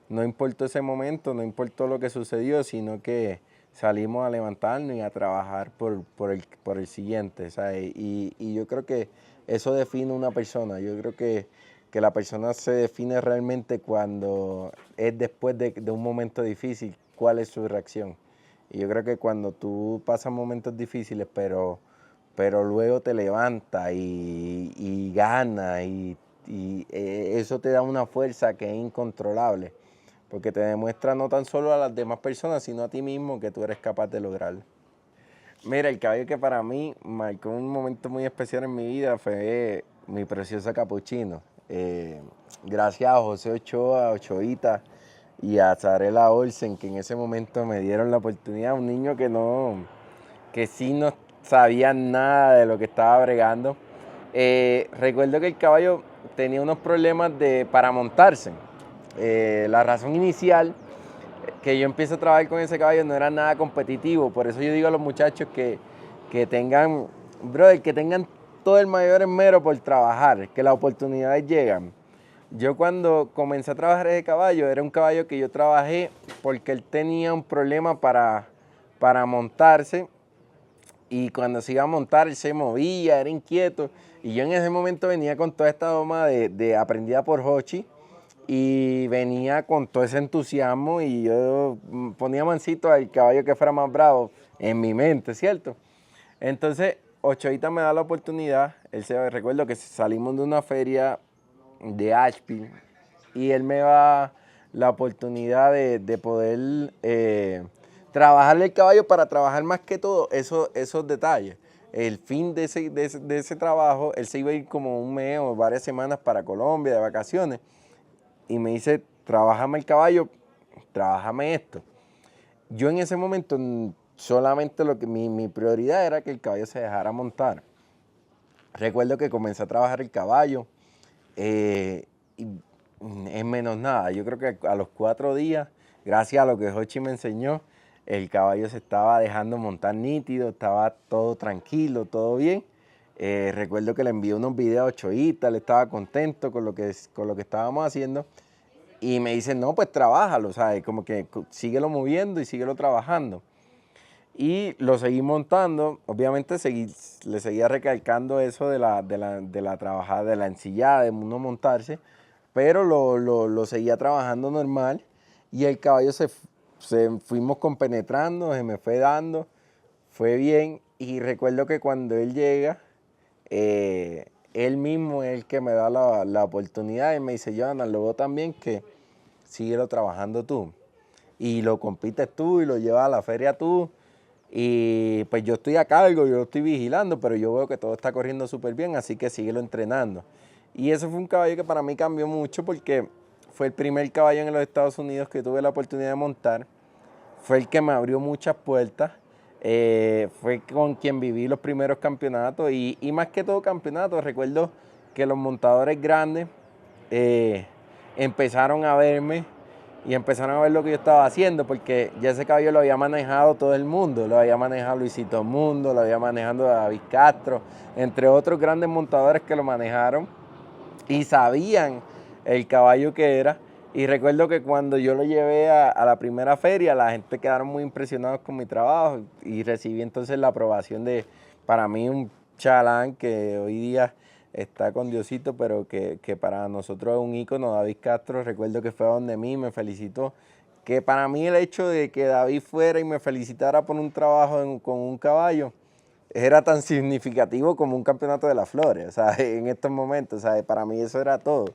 Speaker 2: no importó ese momento, no importó lo que sucedió, sino que salimos a levantarnos y a trabajar por el siguiente, ¿sabes? Y yo creo que eso define una persona. Yo creo que la persona se define realmente cuando es después de un momento difícil, cuál es su reacción. Y yo creo que cuando tú pasas momentos difíciles, pero luego te levantas y ganas, y eso te da una fuerza que es incontrolable, porque te demuestra no tan solo a las demás personas, sino a ti mismo que tú eres capaz de lograrlo. Mira, el caballo que para mí marcó un momento muy especial en mi vida fue mi preciosa Capuchino. Gracias a José Ochoa, Ochoita, y a Zarela Olsen, que en ese momento me dieron la oportunidad, un niño que sí no sabía nada de lo que estaba bregando. Recuerdo que el caballo tenía unos problemas para montarse. La razón inicial que yo empiezo a trabajar con ese caballo no era nada competitivo, por eso yo digo a los muchachos que tengan, brother, que tengan todo el mayor esmero por trabajar, que las oportunidades llegan. Yo cuando comencé a trabajar ese caballo, era un caballo que yo trabajé porque él tenía un problema para montarse, y cuando se iba a montar él se movía, era inquieto, y yo en ese momento venía con toda esta doma de aprendida por Hochi, y venía con todo ese entusiasmo, y yo ponía mansito al caballo que fuera más bravo en mi mente, ¿cierto? Entonces Ochoita me da la oportunidad, recuerdo que salimos de una feria de Asheville, y él me da la oportunidad de poder trabajarle el caballo para trabajar más que todo esos detalles. El fin de ese trabajo, él se iba a ir como un mes o varias semanas para Colombia de vacaciones, y me dice, trabájame el caballo, trabájame esto. Yo en ese momento solamente mi prioridad era que el caballo se dejara montar. Recuerdo que comencé a trabajar el caballo, y en menos nada. Yo creo que a los 4 días, gracias a lo que Hochi me enseñó, el caballo se estaba dejando montar nítido, estaba todo tranquilo, todo bien. Recuerdo que le envié unos videos a Ochoita, él estaba contento con lo que estábamos haciendo. Y me dice, no, pues trabájalo, ¿sabes? Como que síguelo moviendo y síguelo trabajando. Y lo seguí montando, obviamente le seguía recalcando eso de la trabajada, de la ensillada, de uno montarse, pero lo seguía trabajando normal, y el caballo fuimos compenetrando, se me fue dando, fue bien, y recuerdo que cuando él llega, él mismo es el que me da la oportunidad y me dice, Jonathan, lo veo también que síguelo trabajando tú, y lo compites tú y lo llevas a la feria tú. Y pues yo estoy a cargo, yo lo estoy vigilando, pero yo veo que todo está corriendo súper bien, así que síguelo entrenando. Y eso fue un caballo que para mí cambió mucho, porque fue el primer caballo en los Estados Unidos que tuve la oportunidad de montar. Fue el que me abrió muchas puertas. Fue con quien viví los primeros campeonatos, y más que todo campeonatos. Recuerdo que los montadores grandes eh, empezaron a verme y empezaron a ver lo que yo estaba haciendo, porque ya ese caballo lo había manejado todo el mundo. Lo había manejado Luisito Mundo, lo había manejado David Castro, entre otros grandes montadores que lo manejaron y sabían el caballo que era. Y recuerdo que cuando yo lo llevé a la primera feria, la gente quedaron muy impresionados con mi trabajo, y recibí entonces la aprobación de, para mí, un chalán que hoy día está con Diosito, pero que para nosotros es un ícono. David Castro, recuerdo que fue donde mí, me felicitó. Que para mí el hecho de que David fuera y me felicitara por un trabajo con un caballo era tan significativo como un campeonato de las flores, o sea, en estos momentos, o sea, para mí eso era todo.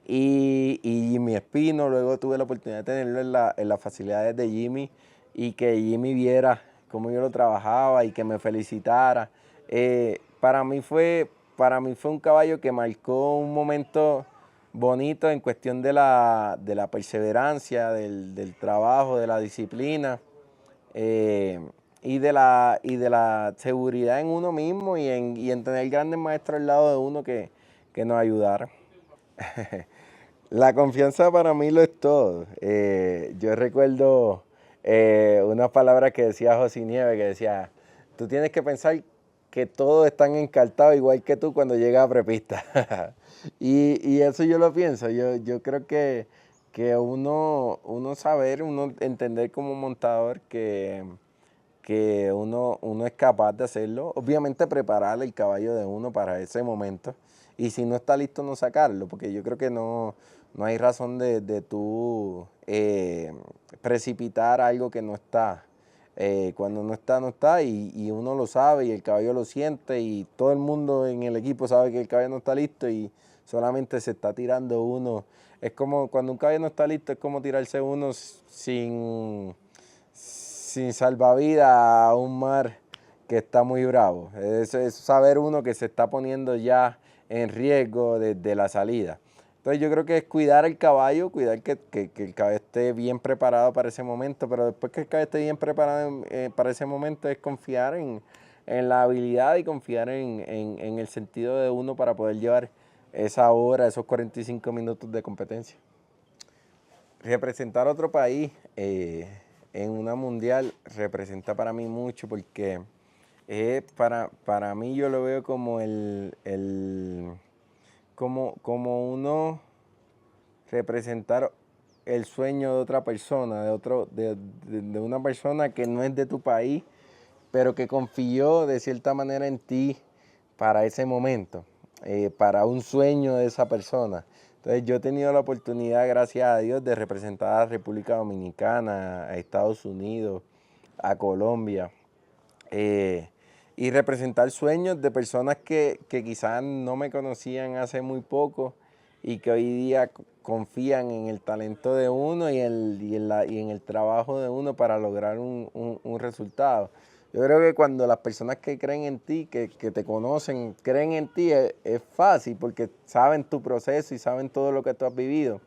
Speaker 2: Y Jimmy Espino, luego tuve la oportunidad de tenerlo en las facilidades de Jimmy, y que Jimmy viera cómo yo lo trabajaba y que me felicitara. Para mí fue un caballo que marcó un momento bonito en cuestión de la perseverancia, del trabajo, de la disciplina, eh, y de la seguridad en uno mismo, y en tener grandes maestros al lado de uno que nos ayudaran. La confianza para mí lo es todo. Yo recuerdo unas palabras que decía José Nieve, que decía, tú tienes que pensar que todos están encartados igual que tú cuando llegas a prepista. y eso yo lo pienso. Yo creo que uno saber, uno entender como montador que uno es capaz de hacerlo. Obviamente preparar el caballo de uno para ese momento, y si no está listo, no sacarlo, porque yo creo que no hay razón de tú precipitar algo que no está. Cuando no está, no está, y uno lo sabe, y el caballo lo siente, y todo el mundo en el equipo sabe que el caballo no está listo, y solamente se está tirando uno. Es como cuando un caballo no está listo, es como tirarse uno sin salvavidas a un mar que está muy bravo. Es saber uno que se está poniendo ya en riesgo desde la salida. Entonces yo creo que es cuidar el caballo, cuidar que el caballo esté bien preparado para ese momento, pero después que el caballo esté bien preparado para ese momento, es confiar en la habilidad, y confiar en el sentido de uno para poder llevar esa hora, esos 45 minutos de competencia. Representar a otro país en una mundial representa para mí mucho, porque para mí, yo lo veo como como uno representar el sueño de otra persona, de una persona que no es de tu país, pero que confió de cierta manera en ti para ese momento, para un sueño de esa persona. Entonces yo he tenido la oportunidad, gracias a Dios, de representar a la República Dominicana, a Estados Unidos, a Colombia, y representar sueños de personas que quizás no me conocían hace muy poco y que hoy día confían en el talento de uno y en el trabajo de uno para lograr un resultado. Yo creo que cuando las personas que creen en ti, que te conocen, creen en ti, es fácil porque saben tu proceso y saben todo lo que tú has vivido.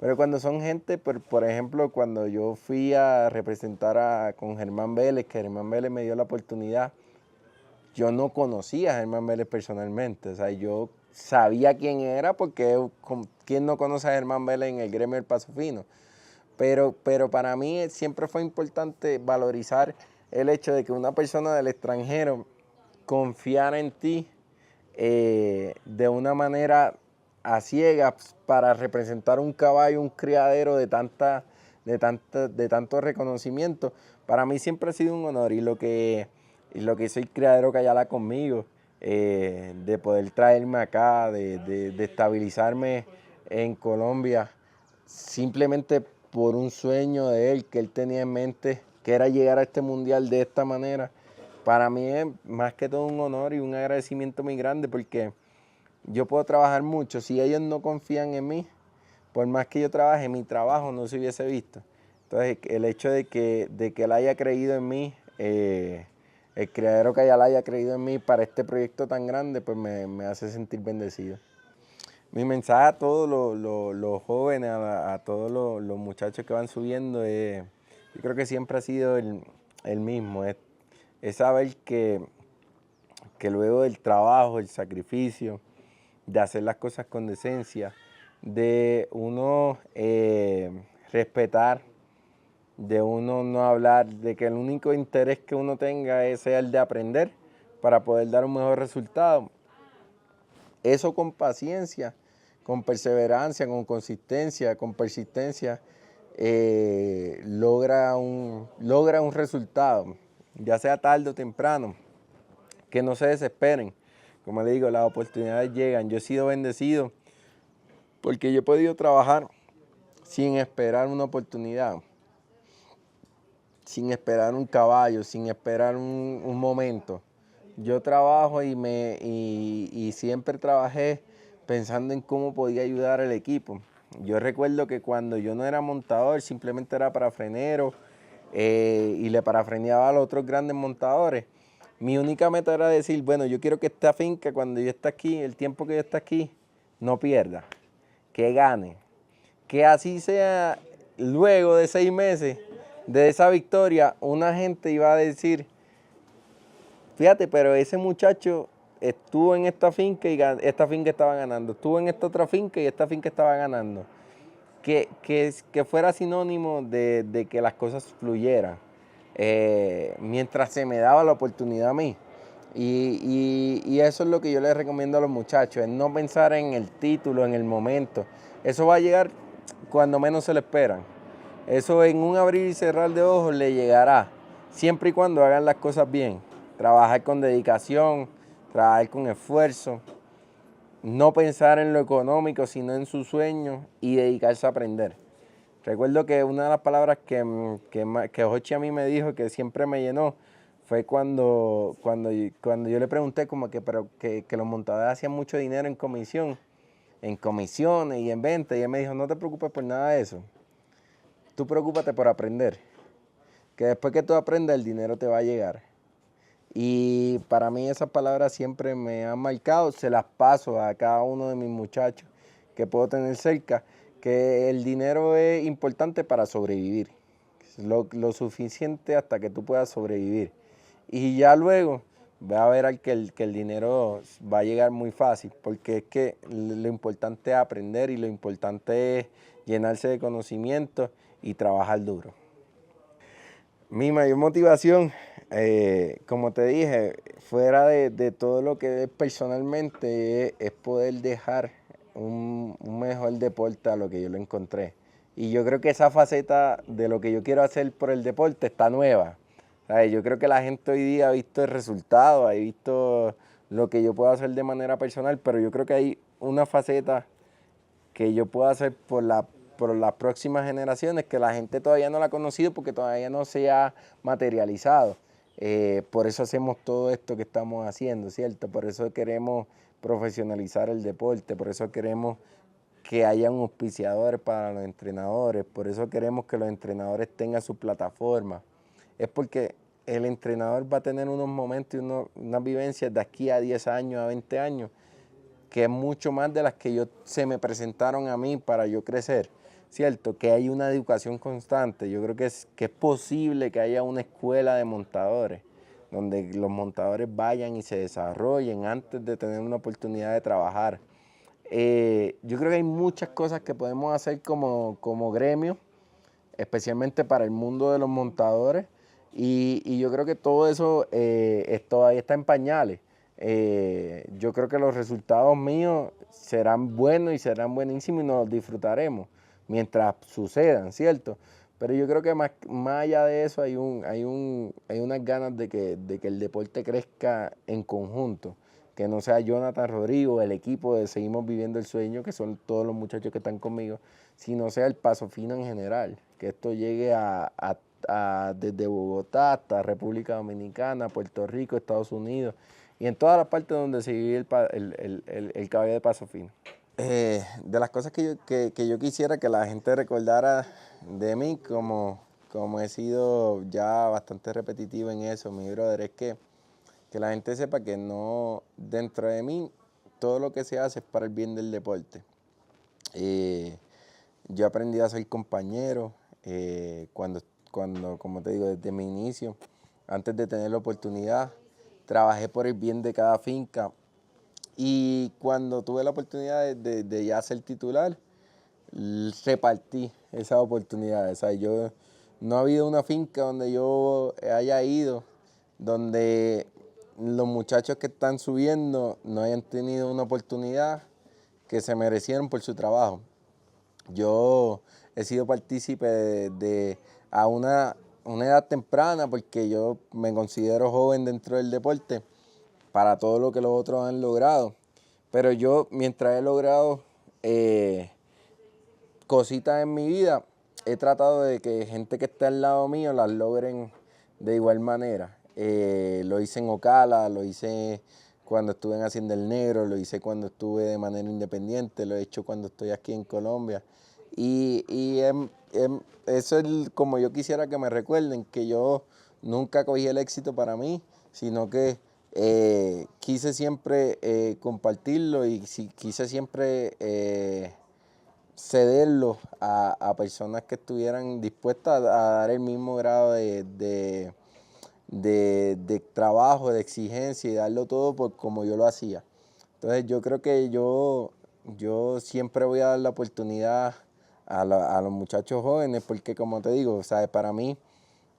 Speaker 2: Pero cuando son gente, por ejemplo, cuando yo fui a representar con Germán Vélez, que Germán Vélez me dio la oportunidad, yo no conocía a Germán Vélez personalmente. O sea, yo sabía quién era porque quién no conoce a Germán Vélez en el gremio del Paso Fino. Pero para mí siempre fue importante valorizar el hecho de que una persona del extranjero confiara en ti de una manera a ciegas para representar un caballo, un criadero de tanto reconocimiento. Para mí siempre ha sido un honor y lo que hizo el criadero Cayala conmigo, de poder traerme acá, de estabilizarme en Colombia, simplemente por un sueño de él que él tenía en mente, que era llegar a este mundial de esta manera. Para mí es más que todo un honor y un agradecimiento muy grande porque yo puedo trabajar mucho. Si ellos no confían en mí, por más que yo trabaje, mi trabajo no se hubiese visto. Entonces, el hecho de que él haya creído en mí, el criadero que haya creído en mí para este proyecto tan grande, pues me hace sentir bendecido. Mi mensaje a todos los jóvenes, a todos los muchachos que van subiendo, yo creo que siempre ha sido el mismo. Es saber que luego del trabajo, el sacrificio, de hacer las cosas con decencia, de uno respetar, de uno no hablar, de que el único interés que uno tenga sea el de aprender para poder dar un mejor resultado. Eso con paciencia, con perseverancia, con consistencia, con persistencia, logra un resultado, ya sea tarde o temprano. Que no se desesperen. Como le digo, las oportunidades llegan. Yo he sido bendecido porque yo he podido trabajar sin esperar una oportunidad, sin esperar un caballo, sin esperar un momento. Yo trabajo y siempre trabajé pensando en cómo podía ayudar al equipo. Yo recuerdo que cuando yo no era montador, simplemente era parafrenero y le parafreneaba a los otros grandes montadores. Mi única meta era decir, bueno, yo quiero que esta finca, cuando yo esté aquí, el tiempo que yo esté aquí, no pierda, que gane. Que así sea, luego de 6 meses de esa victoria, una gente iba a decir, fíjate, pero ese muchacho estuvo en esta finca y esta finca estaba ganando, estuvo en esta otra finca y esta finca estaba ganando. Que fuera sinónimo de que las cosas fluyeran. Mientras se me daba la oportunidad a mí. Y eso es lo que yo les recomiendo a los muchachos, es no pensar en el título, en el momento. Eso va a llegar cuando menos se lo esperan. Eso en un abrir y cerrar de ojos le llegará, siempre y cuando hagan las cosas bien. Trabajar con dedicación, trabajar con esfuerzo, no pensar en lo económico, sino en sus sueños y dedicarse a aprender. Recuerdo que una de las palabras que Jochi a mí me dijo que siempre me llenó fue cuando yo le pregunté como pero que los montadores hacían mucho dinero en comisiones y en venta, y él me dijo, no te preocupes por nada de eso, tú preocúpate por aprender, que después que tú aprendas el dinero te va a llegar. Y para mí esas palabras siempre me han marcado, se las paso a cada uno de mis muchachos que puedo tener cerca, que el dinero es importante para sobrevivir, lo suficiente hasta que tú puedas sobrevivir. Y ya luego va a ver que el dinero va a llegar muy fácil, porque es que lo importante es aprender y lo importante es llenarse de conocimiento y trabajar duro. Mi mayor motivación, como te dije, fuera de todo lo que es personalmente, es poder dejar un mejor deporte a lo que yo lo encontré. Y yo creo que esa faceta de lo que yo quiero hacer por el deporte está nueva. ¿Sabes? Yo creo que la gente hoy día ha visto el resultado, ha visto lo que yo puedo hacer de manera personal, pero yo creo que hay una faceta que yo puedo hacer por las próximas generaciones que la gente todavía no la ha conocido porque todavía no se ha materializado. Por eso hacemos todo esto que estamos haciendo, ¿cierto? Por eso queremos profesionalizar el deporte, por eso queremos que hayan auspiciadores para los entrenadores, por eso queremos que los entrenadores tengan su plataforma. Es porque el entrenador va a tener unos momentos y unas vivencias de aquí a 10 años, a 20 años, que es mucho más de las que se me presentaron a mí para yo crecer, ¿cierto? Que hay una educación constante. Yo creo que es posible que haya una escuela de montadores, donde los montadores vayan y se desarrollen antes de tener una oportunidad de trabajar. Yo creo que hay muchas cosas que podemos hacer como gremio, especialmente para el mundo de los montadores, y yo creo que todo eso todavía está en pañales. Yo creo que los resultados míos serán buenos y serán buenísimos y nos los disfrutaremos mientras sucedan, ¿cierto? Pero yo creo que más allá de eso hay unas ganas de que el deporte crezca en conjunto, que no sea Jonathan Rodrigo, el equipo de Seguimos Viviendo el Sueño, que son todos los muchachos que están conmigo, sino sea el Paso Fino en general, que esto llegue desde Bogotá hasta República Dominicana, Puerto Rico, Estados Unidos y en todas las partes donde se vive el caballo de Paso Fino. De las cosas que yo quisiera que la gente recordara de mí, como he sido ya bastante repetitivo en eso, mi brother, es que la gente sepa que no, dentro de mí, todo lo que se hace es para el bien del deporte. Yo aprendí a ser compañero como te digo, desde mi inicio, antes de tener la oportunidad, trabajé por el bien de cada finca. Y cuando tuve la oportunidad de ya ser titular, repartí esas oportunidades. O sea, no ha habido una finca donde yo haya ido, donde los muchachos que están subiendo no hayan tenido una oportunidad que se merecieron por su trabajo. Yo he sido partícipe a una edad temprana, porque yo me considero joven dentro del deporte, para todo lo que los otros han logrado. Pero yo, mientras he logrado cositas en mi vida, he tratado de que gente que esté al lado mío las logren de igual manera. Lo hice en Ocala, lo hice cuando estuve en Hacienda El Negro, lo hice cuando estuve de manera independiente, lo he hecho cuando estoy aquí en Colombia. Eso es como yo quisiera que me recuerden, que yo nunca cogí el éxito para mí, sino que quise siempre compartirlo y quise siempre cederlo a personas que estuvieran dispuestas a dar el mismo grado de trabajo, de exigencia y darlo todo por como yo lo hacía. Entonces yo creo que yo siempre voy a dar la oportunidad a los muchachos jóvenes, porque como te digo, ¿sabes? Para mí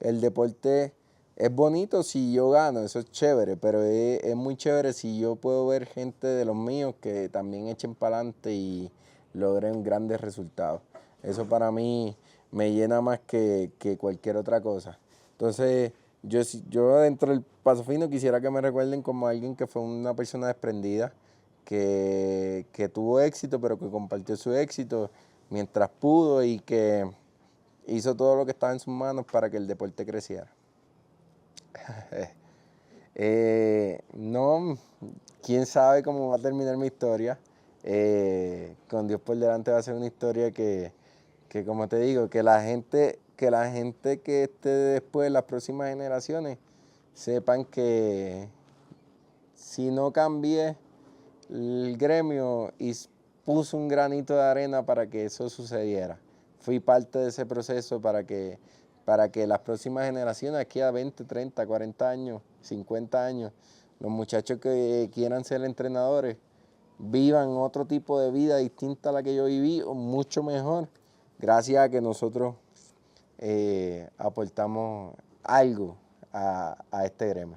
Speaker 2: el deporte es bonito si yo gano, eso es chévere, pero es muy chévere si yo puedo ver gente de los míos que también echen para adelante y logren grandes resultados. Eso para mí me llena más que cualquier otra cosa. Entonces, yo dentro del Paso Fino quisiera que me recuerden como alguien que fue una persona desprendida, que tuvo éxito, pero que compartió su éxito mientras pudo y que hizo todo lo que estaba en sus manos para que el deporte creciera. No, quién sabe cómo va a terminar mi historia. Con Dios por delante va a ser una historia que como te digo, que la gente que esté después, las próximas generaciones, sepan que si no cambié el gremio y puse un granito de arena para que eso sucediera. Fui parte de ese proceso para que las próximas generaciones, aquí a 20, 30, 40 años, 50 años, los muchachos que quieran ser entrenadores, vivan otro tipo de vida distinta a la que yo viví, o mucho mejor, gracias a que nosotros aportamos algo a este gremio.